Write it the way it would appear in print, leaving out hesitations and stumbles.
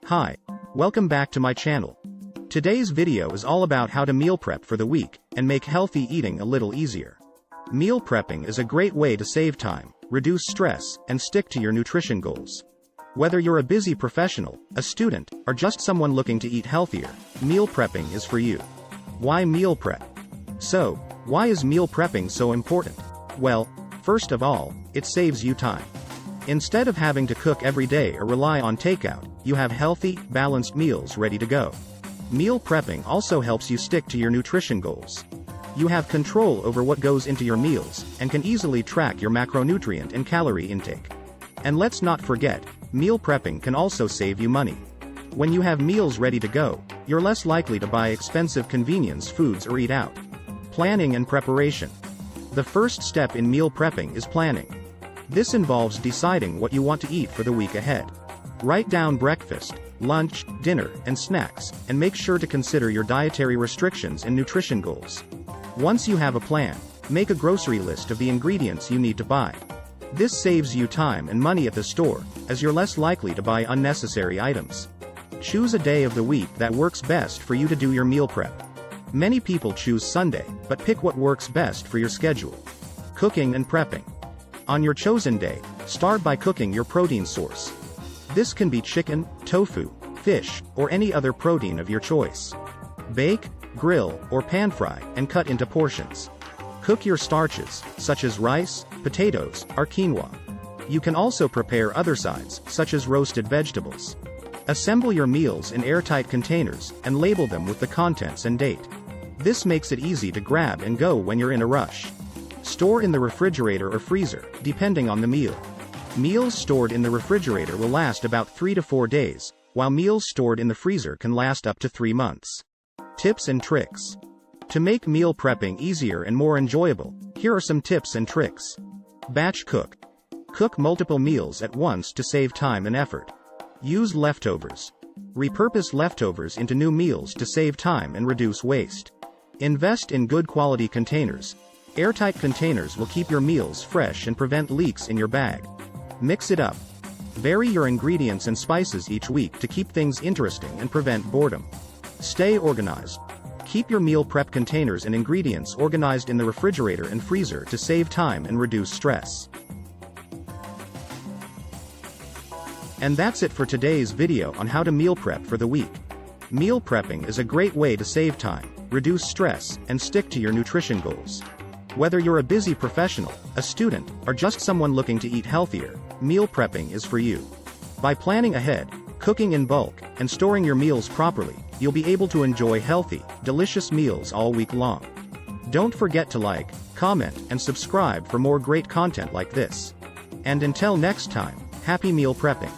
Hi, welcome back to my channel. Today's video is all about how to meal prep for the week and make healthy eating a little easier. Meal prepping is a great way to save time, reduce stress, and stick to your nutrition goals. Whether you're a busy professional, a student, or just someone looking to eat healthier, meal prepping is for you. Why meal prep? So, why is meal prepping so important? Well, first of all, it saves you time. Instead of having to cook every day or rely on takeout, you have healthy, balanced meals ready to go. Meal prepping also helps you stick to your nutrition goals. You have control over what goes into your meals, and can easily track your macronutrient and calorie intake. And let's not forget, meal prepping can also save you money. When you have meals ready to go, you're less likely to buy expensive convenience foods or eat out. Planning and preparation. The first step in meal prepping is planning. This involves deciding what you want to eat for the week ahead. Write down breakfast, lunch, dinner, and snacks, and make sure to consider your dietary restrictions and nutrition goals. Once you have a plan, make a grocery list of the ingredients you need to buy. This saves you time and money at the store, as you're less likely to buy unnecessary items. Choose a day of the week that works best for you to do your meal prep. Many people choose Sunday, but pick what works best for your schedule. Cooking and prepping. On your chosen day, start by cooking your protein source. This can be chicken, tofu, fish, or any other protein of your choice. Bake, grill, or pan fry, and cut into portions. Cook your starches, such as rice, potatoes, or quinoa. You can also prepare other sides, such as roasted vegetables. Assemble your meals in airtight containers, and label them with the contents and date. This makes it easy to grab and go when you're in a rush. Store in the refrigerator or freezer, depending on the meal. Meals stored in the refrigerator will last about 3 to 4 days, while meals stored in the freezer can last up to 3 months. Tips and tricks. To make meal prepping easier and more enjoyable, here are some tips and tricks. Batch cook. Cook multiple meals at once to save time and effort. Use leftovers. Repurpose leftovers into new meals to save time and reduce waste. Invest in good quality containers. Airtight containers will keep your meals fresh and prevent leaks in your bag. Mix it up. Vary your ingredients and spices each week to keep things interesting and prevent boredom. Stay organized. Keep your meal prep containers and ingredients organized in the refrigerator and freezer to save time and reduce stress. And that's it for today's video on how to meal prep for the week. Meal prepping is a great way to save time, reduce stress, and stick to your nutrition goals. Whether you're a busy professional, a student, or just someone looking to eat healthier, meal prepping is for you. By planning ahead, cooking in bulk, and storing your meals properly, you'll be able to enjoy healthy, delicious meals all week long. Don't forget to like, comment, and subscribe for more great content like this. And until next time, happy meal prepping.